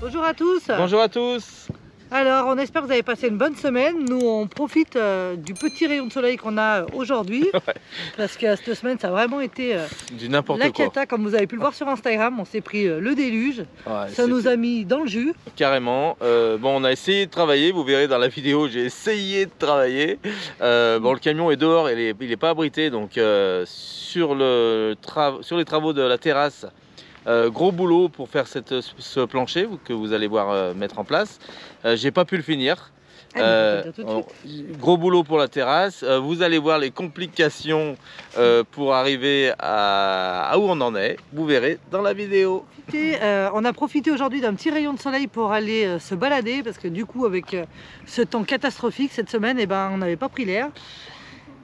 Bonjour à tous. Bonjour à tous. Alors, on espère que vous avez passé une bonne semaine. Nous, on profite du petit rayon de soleil qu'on a aujourd'hui. Ouais. Parce que cette semaine, ça a vraiment été Du n'importe la quoi. cata, comme vous avez pu le voir sur Instagram. On s'est pris le déluge. Ouais, Ça nous a mis dans le jus. Carrément. Bon, on a essayé de travailler. Vous verrez dans la vidéo, j'ai essayé de travailler. Bon, le camion est dehors, il est pas abrité. Donc, sur les travaux de la terrasse, gros boulot pour faire ce plancher que vous allez voir mettre en place. J'ai pas pu le finir. Gros boulot pour la terrasse. Vous allez voir les complications pour arriver à où on en est. Vous verrez dans la vidéo. On a profité aujourd'hui d'un petit rayon de soleil pour aller se balader parce que du coup avec ce temps catastrophique cette semaine, on n'avait pas pris l'air.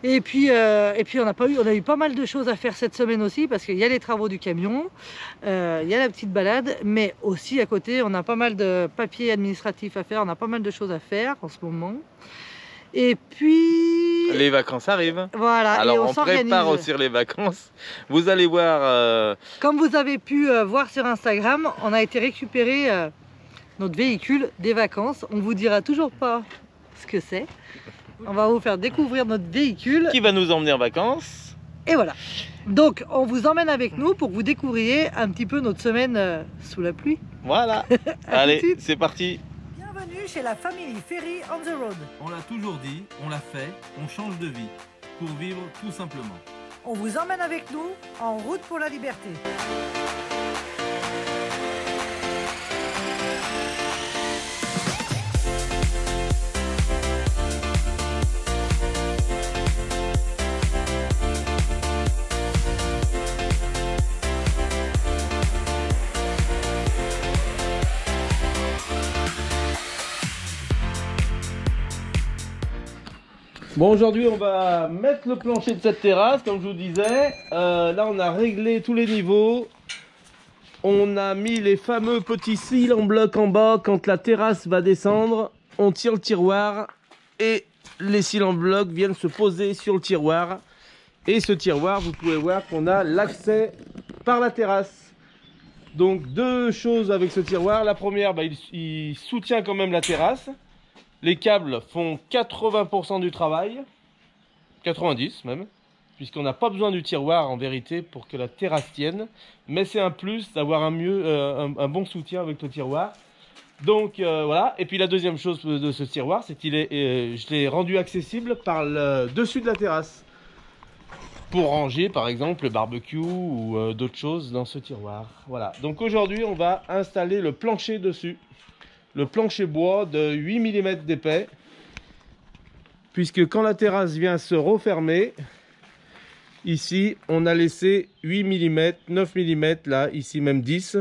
Et puis on a eu pas mal de choses à faire cette semaine aussi parce qu'il y a les travaux du camion, il y a la petite balade, mais aussi à côté on a pas mal de papiers administratifs à faire, on a pas mal de choses à faire en ce moment. Et puis... les vacances arrivent. Voilà, alors et on prépare aussi les vacances. Vous allez voir... Comme vous avez pu voir sur Instagram, on a été récupérer notre véhicule des vacances. On vous dira toujours pas ce que c'est. On va vous faire découvrir notre véhicule. Qui va nous emmener en vacances. Et voilà. Donc, on vous emmène avec nous pour que vous découvriez un petit peu notre semaine sous la pluie. Voilà. Allez, c'est parti. Bienvenue chez la famille Ferry on the Road. On l'a toujours dit, on l'a fait, on change de vie pour vivre tout simplement. On vous emmène avec nous en route pour la liberté. Bon, aujourd'hui on va mettre le plancher de cette terrasse comme je vous disais. Là on a réglé tous les niveaux. On a mis les fameux petits cils en bloc en bas. Quand la terrasse va descendre, on tire le tiroir et les cils en bloc viennent se poser sur le tiroir. Et ce tiroir, vous pouvez voir qu'on a l'accès par la terrasse. Donc deux choses avec ce tiroir. La première, il soutient quand même la terrasse. Les câbles font 80% du travail, 90 même, puisqu'on n'a pas besoin du tiroir en vérité pour que la terrasse tienne. Mais c'est un plus d'avoir un bon soutien avec le tiroir. Donc voilà. Et puis la deuxième chose de ce tiroir, c'est qu'il je l'ai rendu accessible par le dessus de la terrasse. Pour ranger par exemple le barbecue ou d'autres choses dans ce tiroir. Voilà. Donc aujourd'hui on va installer le plancher dessus. Le plancher bois de 8 mm d'épais, puisque quand la terrasse vient se refermer, ici on a laissé 8 mm, 9 mm, là, ici même 10,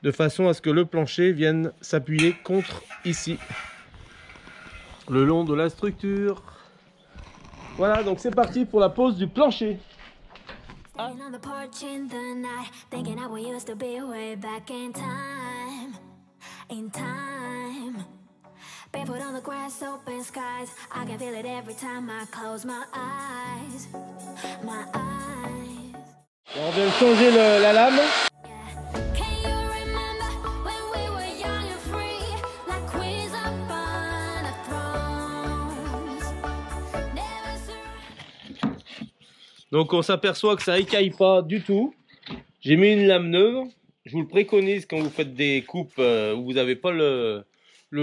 de façon à ce que le plancher vienne s'appuyer contre ici, le long de la structure. Voilà, donc c'est parti pour la pose du plancher. In time, barefoot on the grass, open skies. I can feel it every time I close my eyes. My eyes. On vient de changer la lame. Can you remember when we were young and free, like queens upon a throne? Donc on s'aperçoit que ça écaille pas du tout. J'ai mis une lame neuve. Je vous le préconise quand vous faites des coupes où vous n'avez pas le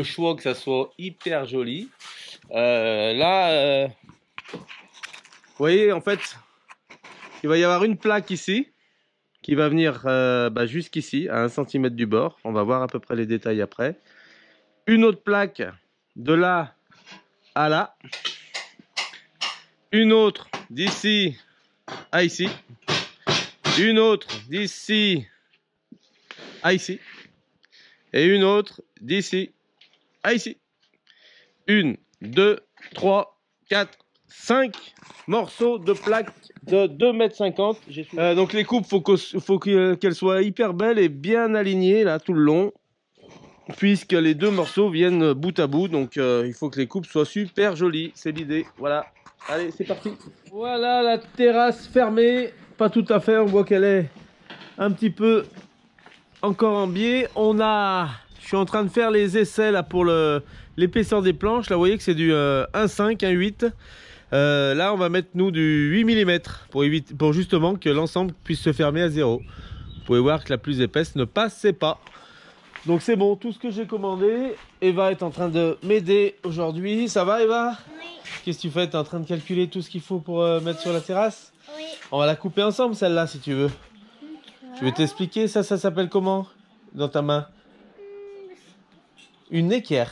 choix, que ça soit hyper joli. Là, vous voyez, en fait, il va y avoir une plaque ici qui va venir jusqu'ici, à 1 cm du bord. On va voir à peu près les détails après. Une autre plaque de là à là. Une autre d'ici à ici. Une autre d'ici à ici, et une autre d'ici à ici. 1, 2, 3, 4, 5 morceaux de plaques de 2,50 m. Donc les coupes, faut qu'elles soient hyper belles et bien alignées là tout le long, puisque les deux morceaux viennent bout à bout. Donc il faut que les coupes soient super jolies, c'est l'idée. Voilà, allez, c'est parti. Voilà la terrasse fermée, pas tout à fait, on voit qu'elle est un petit peu encore en biais. On a Je suis en train de faire les essais là pour l'épaisseur des planches. Là, vous voyez que c'est du 1,5, 1,8. Là, on va mettre nous du 8 mm pour justement que l'ensemble puisse se fermer à 0. Vous pouvez voir que la plus épaisse ne passait pas. Donc c'est bon, tout ce que j'ai commandé. Eva est en train de m'aider aujourd'hui. Ça va, Eva? Oui. Qu'est-ce que tu fais? Tu es en train de calculer tout ce qu'il faut pour mettre sur la terrasse? Oui. On va la couper ensemble, celle-là, si tu veux. Je vais t'expliquer. Ça s'appelle comment dans ta main? Une équerre.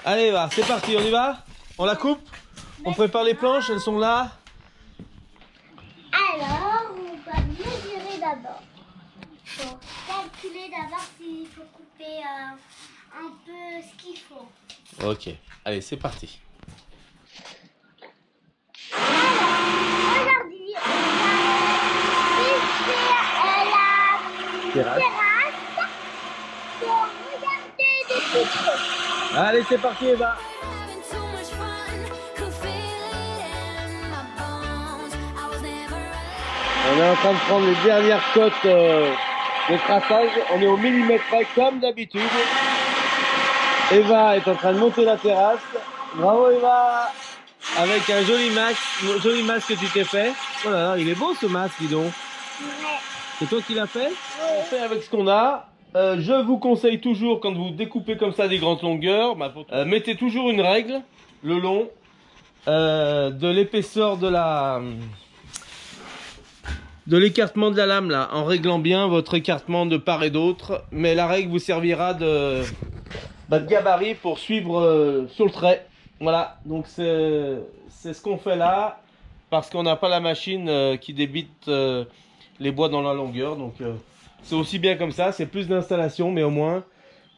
Allez, Eva, c'est parti, on y va? On la coupe? On prépare les planches, elles sont là. Alors, on va mesurer d'abord. Pour calculer d'abord s'il faut couper un peu ce qu'il faut. Ok, allez, c'est parti. Alors, aujourd'hui, on va visiter la terrasse pour regarder des petites choses. Allez, c'est parti, Eva. Having too much fun, could feel it in my bones. I was never alone. On est en train de prendre les dernières cotes de traçage. On est au millimètre près comme d'habitude. Eva est en train de monter la terrasse. Bravo, Eva. Avec un joli masque que tu t'es fait. Oh là là, il est beau ce masque, dis donc. C'est toi qui l'as fait? On fait avec ce qu'on a. Je vous conseille toujours, quand vous découpez comme ça des grandes longueurs, mettez toujours une règle le long de l'épaisseur de l'écartement de la lame là, en réglant bien votre écartement de part et d'autre. Mais la règle vous servira de gabarit pour suivre sur le trait. Voilà, donc c'est ce qu'on fait là, parce qu'on n'a pas la machine qui débite les bois dans la longueur. Donc c'est aussi bien comme ça, c'est plus d'installation, mais au moins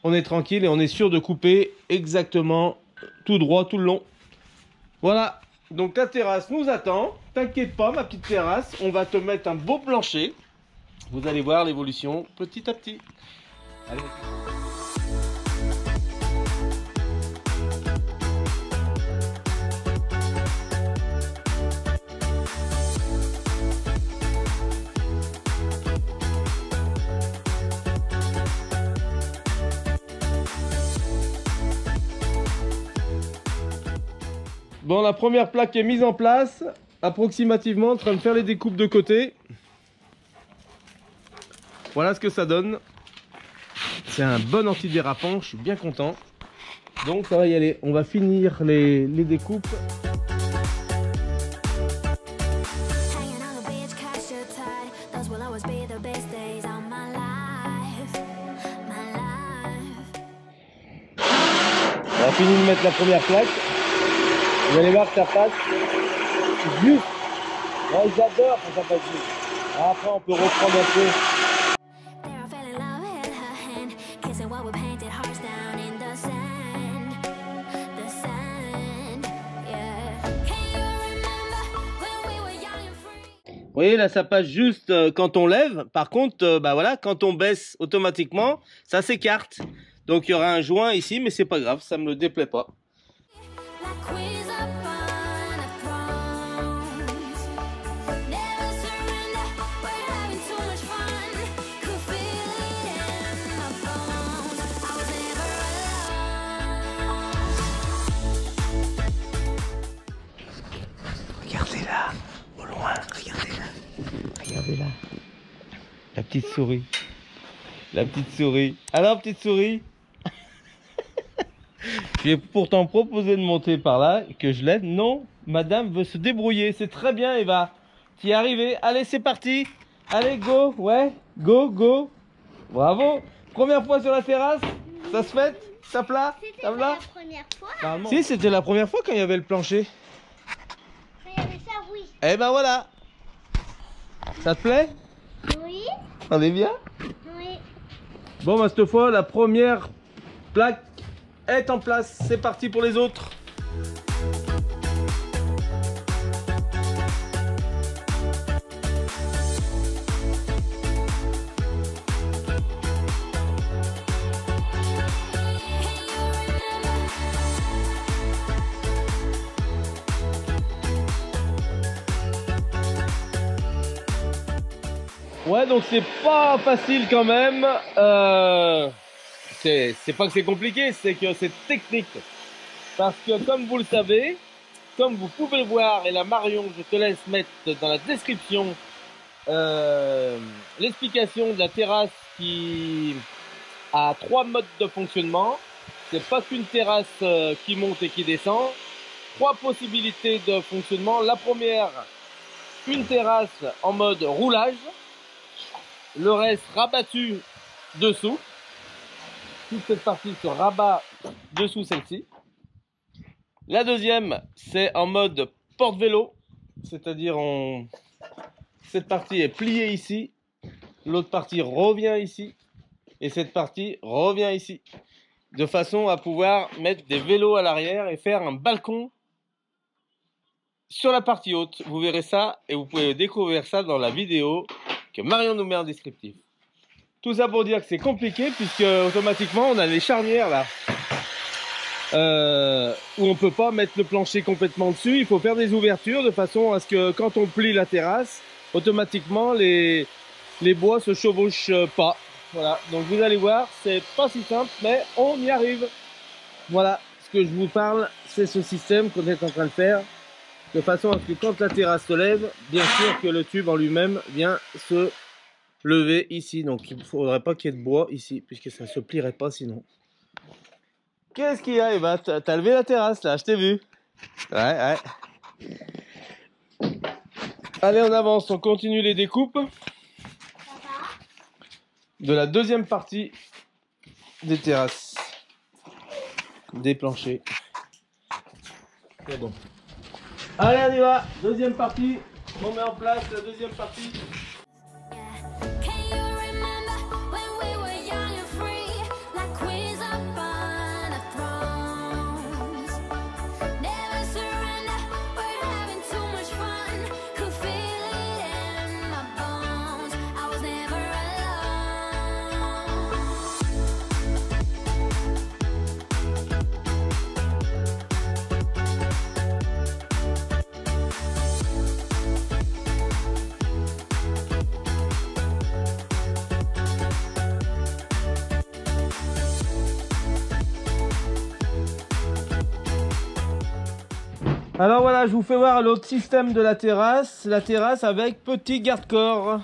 on est tranquille et on est sûr de couper exactement tout droit, tout le long. Voilà, donc la terrasse nous attend. T'inquiète pas, ma petite terrasse, on va te mettre un beau plancher. Vous allez voir l'évolution petit à petit. Allez. Bon, la première plaque est mise en place, approximativement, en train de faire les découpes de côté. Voilà ce que ça donne. C'est un bon antidérapant, je suis bien content. Donc ça va y aller, on va finir les découpes. Hanging on the beach, catch your tide. Those will always be the best days of my life. My life. On a fini de mettre la première plaque. Vous allez voir que ça passe juste. Ouais, j'adore quand ça passe juste. Après on peut reprendre un peu. There I fell in love, held her hand, kissing what we painted hearts down in the sand. The sand, yeah. Can you remember when we were young and free? Vous voyez là ça passe juste quand on lève. Par contre bah voilà, quand on baisse automatiquement ça s'écarte. Donc il y aura un joint ici, mais c'est pas grave, ça me le déplaît pas. Like queens up on a throne. Never surrender, we're having too much fun. Could feel it in my bones. I was never alone. Regardez là, au loin, regardez là. Regardez là. La petite souris. La petite souris. Alors petite souris. Je lui ai pourtant proposé de monter par là, que je l'aide. Non, madame veut se débrouiller. C'est très bien, Eva. Tu y es arrivé. Allez, c'est parti. Allez, go. Ouais, go, go. Bravo. Première fois sur la terrasse. Ça se fait? Ça plat? C'était Ça pas plat? la première fois. Si, c'était la première fois quand il y avait le plancher. Quand il y avait ça, oui. Eh ben voilà. Ça te plaît? Oui. On est bien? Oui. Bon, bah, cette fois, la première plaque est en place. C'est parti pour les autres. Ouais, donc c'est pas facile quand même. c'est pas que c'est compliqué, c'est que c'est technique. Parce que comme vous le savez, comme vous pouvez le voir, et là Marion, je te laisse mettre dans la description l'explication de la terrasse qui a 3 modes de fonctionnement. C'est pas qu'une terrasse qui monte et qui descend. 3 possibilités de fonctionnement. La première, une terrasse en mode roulage. Le reste rabattu dessous. Toute cette partie se rabat dessous celle-ci. La deuxième, c'est en mode porte-vélo. C'est-à-dire cette partie est pliée ici. L'autre partie revient ici. Et cette partie revient ici. De façon à pouvoir mettre des vélos à l'arrière et faire un balcon sur la partie haute. Vous verrez ça et vous pouvez découvrir ça dans la vidéo que Marion nous met en descriptif. Tout ça pour dire que c'est compliqué puisque automatiquement on a les charnières là où on peut pas mettre le plancher complètement dessus. Il faut faire des ouvertures de façon à ce que quand on plie la terrasse, automatiquement les bois se chevauchent pas. Voilà, donc vous allez voir, c'est pas si simple, mais on y arrive. Voilà, ce que je vous parle, c'est ce système qu'on est en train de faire, de façon à ce que quand la terrasse se lève, bien sûr que le tube en lui-même vient se lever ici. Donc il ne faudrait pas qu'il y ait de bois ici, puisque ça ne se plierait pas sinon. Qu'est-ce qu'il y a, Eva? T'as levé la terrasse là, je t'ai vu. Ouais. Allez, on avance, on continue les découpes de la deuxième partie des terrasses, des planchers. C'est bon. Allez, on y va. Deuxième partie. On met en place la deuxième partie. Can you remember when we were young and free, like queens upon a thrones? Never surrender, we're having too much fun. Could feel it in my bones. I was never Alors voilà, je vous fais voir l'autre système de la terrasse avec petit garde-corps.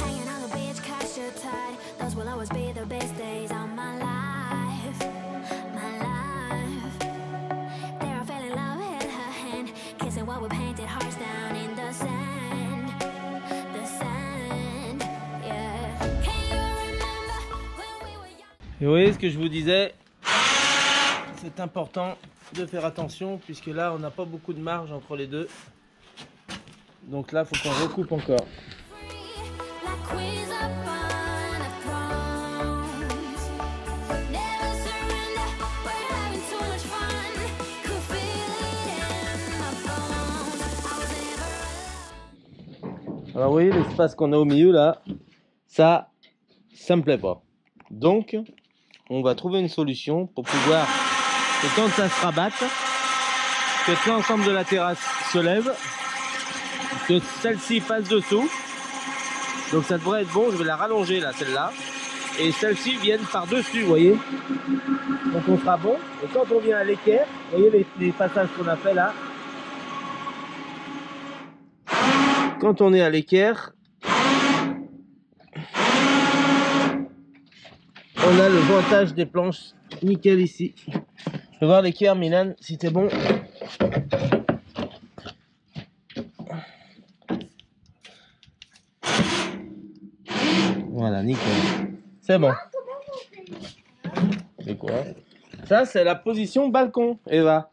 hanging on the beach, catch your tide. Those will always be the best days of my life. My life. There I fell in love, held her hand, kissing while we painted hearts down in the sand. The sand, yeah. Can you remember when we were young? Et vous voyez ce que je vous disais, c'est important de faire attention puisque là on n'a pas beaucoup de marge entre les deux. Donc là il faut qu'on recoupe encore. Like queens upon a thrones. Never surrender, we're having too much fun. Could feel it in my bones. I was never Alors vous voyez l'espace qu'on a au milieu là, ça me plaît pas. Donc on va trouver une solution pour pouvoir que quand ça se rabatte, que l'ensemble de la terrasse se lève, que celle-ci passe dessous. Donc ça devrait être bon, je vais la rallonger là, celle-là. Et celle-ci vienne par-dessus, vous voyez. Donc on sera bon. Et quand on vient à l'équerre, vous voyez les passages qu'on a fait là. Quand on est à l'équerre, on a le jointage des planches nickel ici. Je vais voir l'équerre, Milan, si t'es bon. Voilà, nickel. C'est bon. C'est quoi? Ça, c'est la position balcon, Eva.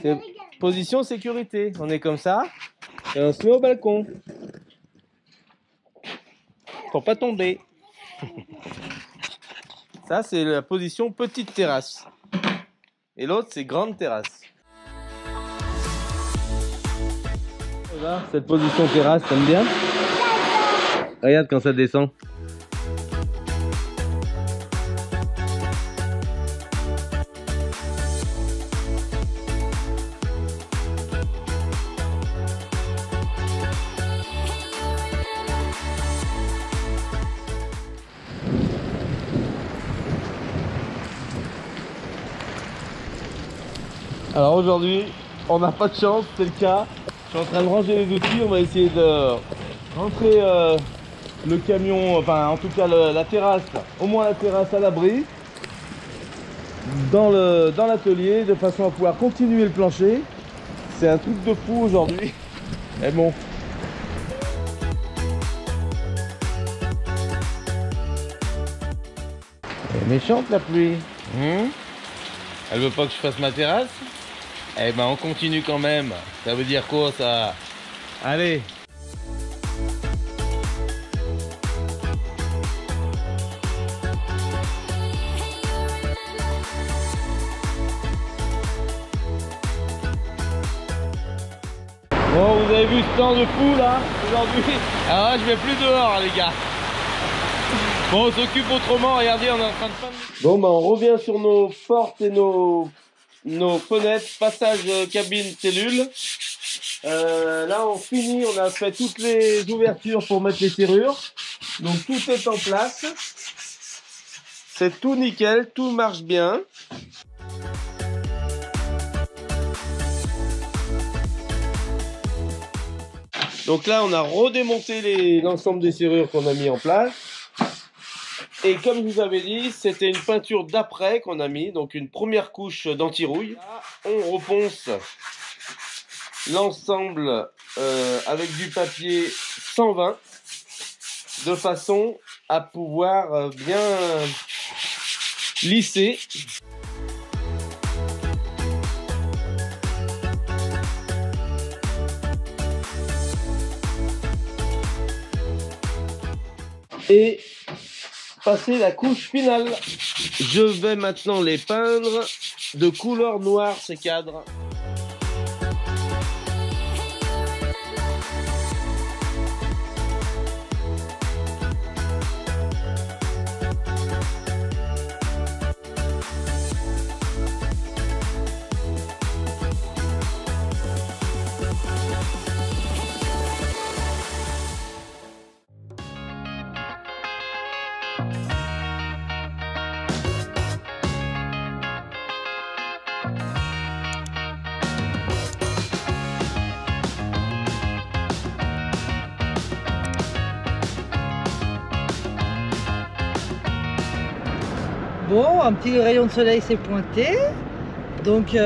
C'est position sécurité. On est comme ça et on se met au balcon. Pour pas tomber. Ça, c'est la position petite terrasse. Et l'autre, c'est grande terrasse. Voilà, cette position terrasse, t'aimes bien? Regarde quand ça descend. Alors aujourd'hui, on n'a pas de chance, c'est le cas. Je suis en train de ranger les outils, on va essayer de rentrer le camion, enfin en tout cas la terrasse, au moins la terrasse à l'abri, dans l'atelier, de façon à pouvoir continuer le plancher. C'est un truc de fou aujourd'hui. Mais bon. Elle est méchante la pluie. Elle veut pas que je fasse ma terrasse? Eh ben on continue quand même. Ça veut dire quoi ça? Allez. Bon, vous avez vu ce temps de fou là aujourd'hui? Ah je vais plus dehors les gars. Bon, on s'occupe autrement, regardez, on est en train de faire... Bon, bah on revient sur nos portes et nos fenêtres, passage cabine cellule. Là, on finit, on a fait toutes les ouvertures pour mettre les serrures. Donc, tout est en place. C'est tout nickel, tout marche bien. Donc là, on a redémonté l'ensemble des serrures qu'on a mis en place. Et comme je vous avais dit, c'était une peinture d'après qu'on a mis, donc une première couche d'anti-rouille. On reponce l'ensemble avec du papier 120 de façon à pouvoir bien lisser. Et passer la couche finale. Je vais maintenant les peindre de couleur noire ces cadres. Bon, un petit rayon de soleil s'est pointé. Donc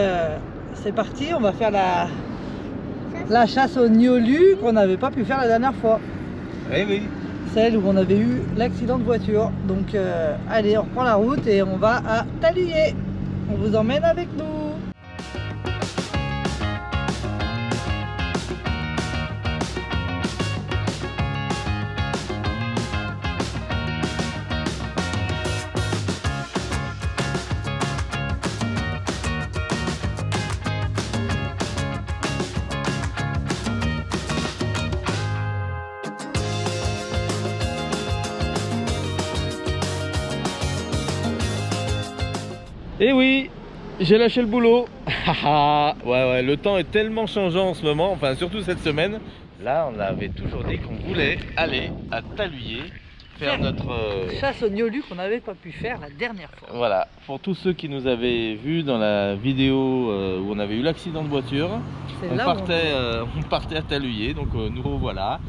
c'est parti, on va faire la chasse au Niolu qu'on n'avait pas pu faire la dernière fois. Oui, oui. Celle où on avait eu l'accident de voiture. Donc allez, on reprend la route et on va à Taluyer. On vous emmène avec nous. Et oui, j'ai lâché le boulot. Ouais, le temps est tellement changeant en ce moment, enfin surtout cette semaine. Là, on avait toujours dit qu'on voulait aller à Taluyer faire notre chasse au Niolu qu'on n'avait pas pu faire la dernière fois. Voilà, pour tous ceux qui nous avaient vus dans la vidéo où on avait eu l'accident de voiture, on partait à Taluyer, donc nous revoilà.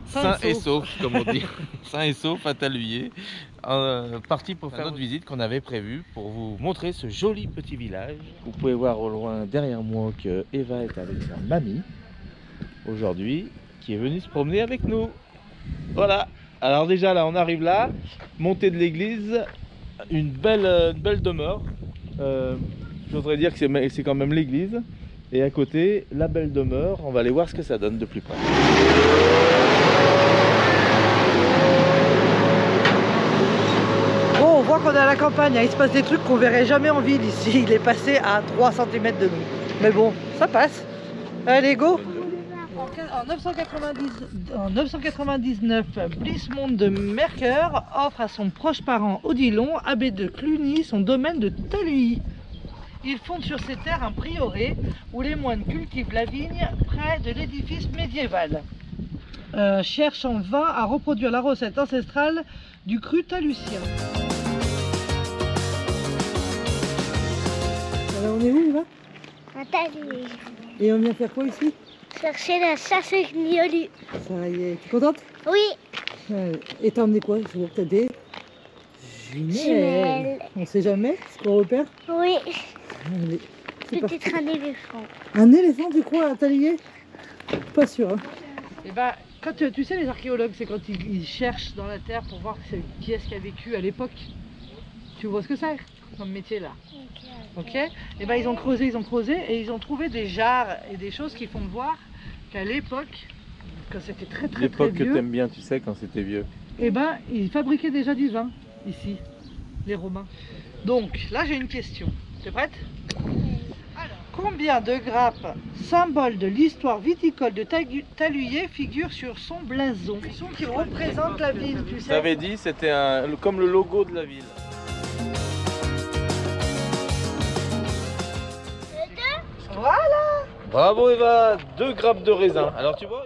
Sain et sauf, comme on dit. Sain et sauf à Taluyer. Parti pour faire notre visite qu'on avait prévue pour vous montrer ce joli petit village. Vous pouvez voir au loin derrière moi que Eva est avec sa mamie aujourd'hui, qui est venue se promener avec nous. Voilà. Alors déjà là, on arrive là, montée de l'église, une belle demeure. Je voudrais dire que c'est quand même l'église. Et à côté, la belle demeure. On va aller voir ce que ça donne de plus près. Bon, on voit qu'on est à la campagne, hein. Il se passe des trucs qu'on verrait jamais en ville ici. Il est passé à 3 cm de nous. Mais bon, ça passe. Allez, go. En 999, Blismond de Mercœur offre à son proche parent Odilon, abbé de Cluny, son domaine de Taluy. Il fonde sur ces terres un prieuré où les moines cultivent la vigne près de l'édifice médiéval. Cherche en vain à reproduire la recette ancestrale du cru talucien. Alors on est où là? Un tablier. Et on vient faire quoi ici? Chercher la chasse gnolu. Ça y est, t'es contente? Oui. Et t'as emmené quoi? Je vois que t'as des jumelles. On sait jamais ce qu'on repère? Oui. Allez, c'est parti. Peut-être un éléphant. Un éléphant, tu crois, un tablier? Pas sûr. Hein. Et bah, quand tu sais, les archéologues, c'est quand ils cherchent dans la terre pour voir qui est-ce qui a vécu à l'époque. Tu vois ce que c'est comme métier là? Ok. Et ben ils ont creusé et ils ont trouvé des jarres et des choses qui font voir qu'à l'époque, quand c'était très L'époque que vieux, t'aimes bien, tu sais, quand c'était vieux. et ben ils fabriquaient déjà du vin ici, les Romains. Donc là j'ai une question. T'es prête? Alors, combien de grappes, symbole de l'histoire viticole de Taluyer, figurent sur son blason? Qui représente la ville, tu sais. T'avais dit, c'était comme le logo de la ville. Voilà. Bravo Eva, 2 grappes de raisin. Alors tu vois.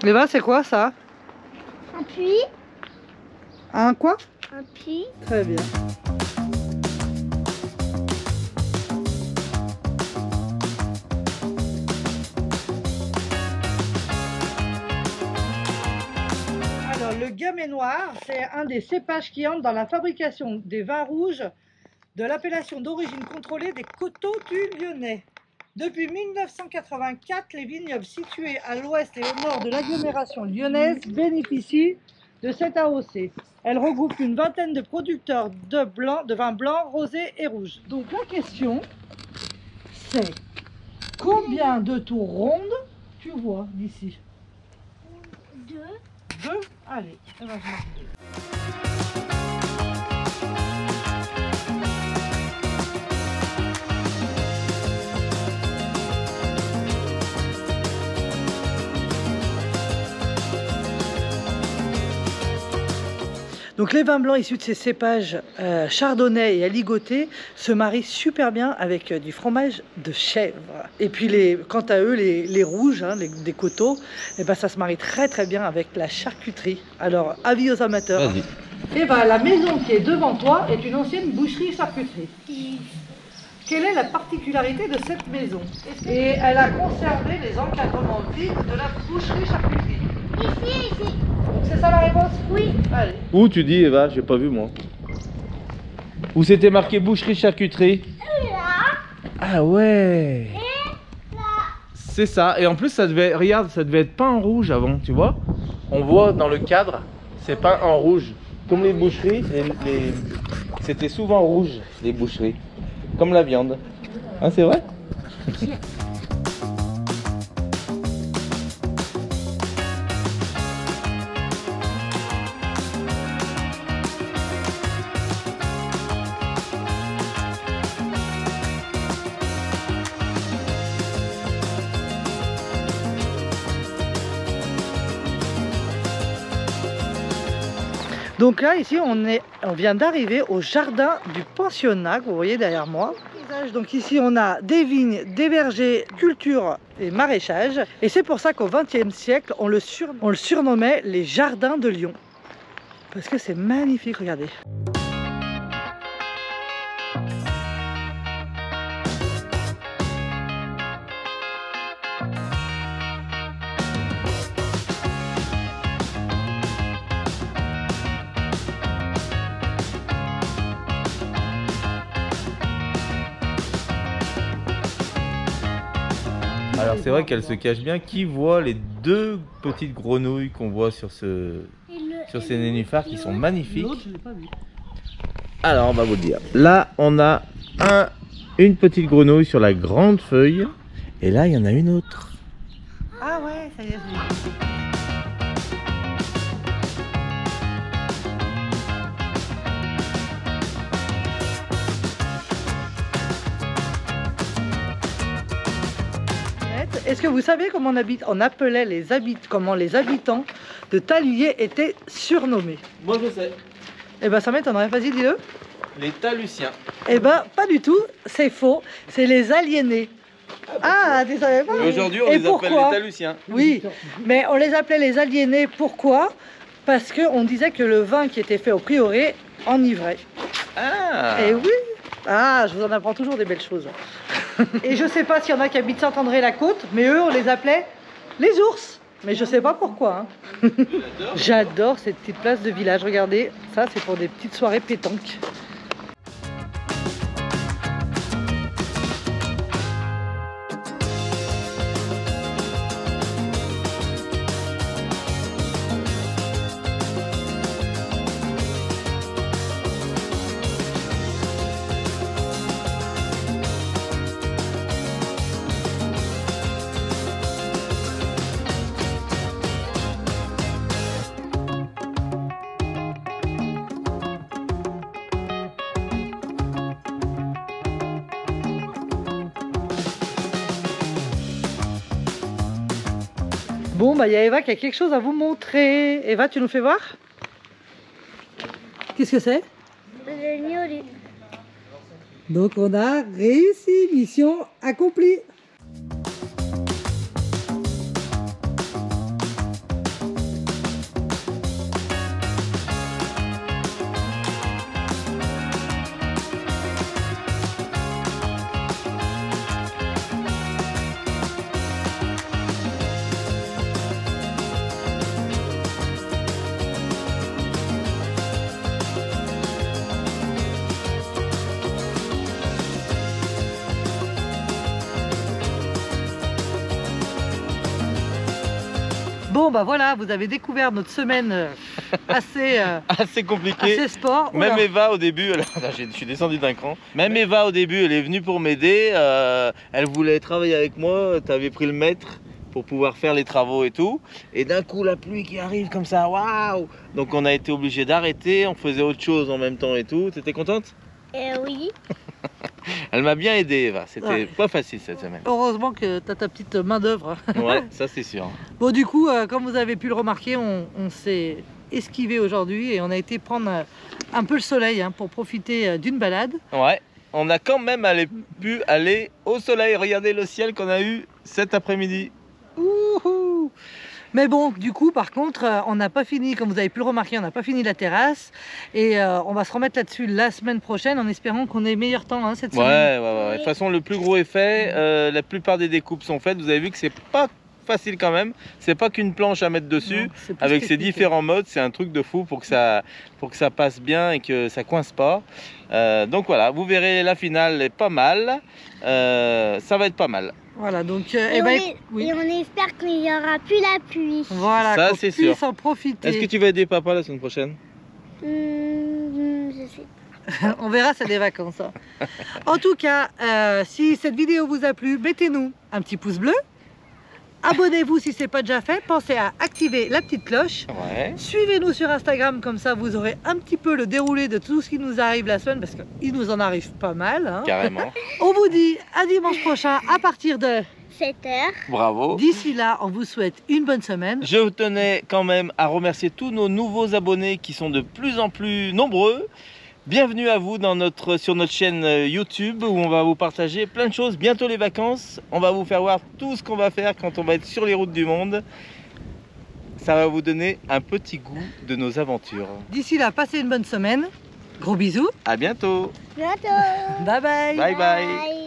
Et ben c'est quoi ça? Un puits. Un quoi? Un puits. Très bien. Alors le gamay noir, c'est un des cépages qui entrent dans la fabrication des vins rouges de l'appellation d'origine contrôlée des coteaux du Lyonnais. Depuis 1984, les vignobles situés à l'ouest et au nord de l'agglomération lyonnaise bénéficient de cette AOC. Elle regroupe une vingtaine de producteurs de vins blancs, rosés et rouges. Donc la question, c'est combien de tours rondes tu vois d'ici? 2. 2? Allez, ça va, je marque 2. Donc les vins blancs issus de ces cépages chardonnay et aligoté se marient super bien avec du fromage de chèvre. Et puis quant à eux, les rouges, hein, des coteaux, et ben ça se marie très bien avec la charcuterie. Alors avis aux amateurs. Vas-y. Et ben la maison qui est devant toi est une ancienne boucherie-charcuterie. Quelle est la particularité de cette maison? Et elle a conservé les encadrements vides de la boucherie-charcuterie. Ici. C'est ça la réponse? Oui. Allez. Où tu dis Eva? J'ai pas vu moi. Où c'était marqué boucherie charcuterie? Là. Ah ouais. Et là. C'est ça. Et en plus ça devait, regarde, ça devait être peint en rouge avant, tu vois. On voit dans le cadre, c'est peint en rouge. Comme les boucheries, c'était souvent rouge les boucheries. Comme la viande. Hein, c'est vrai? Donc là, ici, on vient d'arriver au jardin du pensionnat que vous voyez derrière moi. Donc ici, on a des vignes, des vergers, culture et maraîchage. Et c'est pour ça qu'au XXe siècle, on le surnommait les jardins de Lyon. Parce que c'est magnifique, regardez. Alors c'est vrai qu'elle se cache bien. Qui voit les 2 petites grenouilles qu'on voit sur ces nénuphars qui sont magnifiques? L'autre, je l'ai pas vu. Alors on va vous le dire. Là on a une petite grenouille sur la grande feuille. Et là il y en a une autre. Ah ouais, ça y est, je l'ai vu. Est-ce que vous savez comment comment les habitants de Taluyer étaient surnommés? Moi je sais. Eh ben ça m'étonnerait, vas-y dis-le. Les Talusiens. Eh ben pas du tout, c'est faux. C'est les aliénés. Ah, tu savais pas? Et aujourd'hui, on Et les appelle pourquoi? les Talusiens. Oui, mais on les appelait les aliénés. Pourquoi? Parce qu'on disait que le vin qui était fait au prieuré enivrait. Ah. Et oui. Ah, je vous en apprends toujours des belles choses. Et je sais pas s'il y en a qui habitent Saint-André-la-Côte, mais eux, on les appelait les ours. Mais je sais pas pourquoi. Hein. J'adore cette petite place de village. Regardez, ça c'est pour des petites soirées pétanques. Bon, bah il y a Eva qui a quelque chose à vous montrer. Eva, tu nous fais voir? Qu'est-ce que c'est? Le gnolu. Donc on a réussi, mission accomplie. Bon bah voilà, vous avez découvert notre semaine assez, Assez compliqué. assez sport. Même Oula. Eva au début, je suis descendu d'un cran. Même Eva au début, elle est venue pour m'aider. Elle voulait travailler avec moi. Tu avais pris le maître pour pouvoir faire les travaux et tout. Et d'un coup, la pluie qui arrive comme ça, waouh! Donc on a été obligé d'arrêter. On faisait autre chose en même temps et tout. T'étais contente? Oui. Elle m'a bien aidé, Eva. C'était Ouais. pas facile cette semaine. Heureusement que tu as ta petite main d'œuvre. Ouais, ça c'est sûr. Bon du coup, comme vous avez pu le remarquer, on s'est esquivé aujourd'hui et on a été prendre un peu le soleil hein, pour profiter d'une balade. Ouais, on a quand même pu aller au soleil. Regardez le ciel qu'on a eu cet après-midi. Ouhou. Mais bon, du coup, par contre, on n'a pas fini, comme vous avez pu le remarquer, on n'a pas fini la terrasse. Et on va se remettre là-dessus la semaine prochaine en espérant qu'on ait meilleur temps hein, cette semaine. Ouais. De toute façon, le plus gros est fait. La plupart des découpes sont faites. Vous avez vu que c'est pas facile quand même. C'est pas qu'une planche à mettre dessus. Non, c'est plus Avec ses qu'expliqué. différents modes, c'est un truc de fou pour que ça passe bien et que ça coince pas. Donc voilà, vous verrez la finale est pas mal. Ça va être pas mal. Voilà, donc, Et, eh ben, et on espère qu'il n'y aura plus la pluie. voilà, Ça, qu'on c'est puisse sûr. en profiter. Est-ce que tu vas aider papa la semaine prochaine? Je sais. On verra, c'est des vacances. Hein. En tout cas, si cette vidéo vous a plu, mettez-nous un petit pouce bleu. Abonnez-vous si ce n'est pas déjà fait. Pensez à activer la petite cloche. Ouais. Suivez-nous sur Instagram, comme ça vous aurez un petit peu le déroulé de tout ce qui nous arrive la semaine, parce qu'il nous en arrive pas mal. Hein. Carrément. On vous dit à dimanche prochain à partir de... 7 heures. Bravo. D'ici là, on vous souhaite une bonne semaine. Je tenais quand même à remercier tous nos nouveaux abonnés qui sont de plus en plus nombreux. Bienvenue à vous sur notre chaîne YouTube où on va vous partager plein de choses. Bientôt les vacances, on va vous faire voir tout ce qu'on va faire quand on va être sur les routes du monde. Ça va vous donner un petit goût de nos aventures. D'ici là, passez une bonne semaine. Gros bisous. À bientôt. Bientôt. Bye bye. Bye bye. Bye.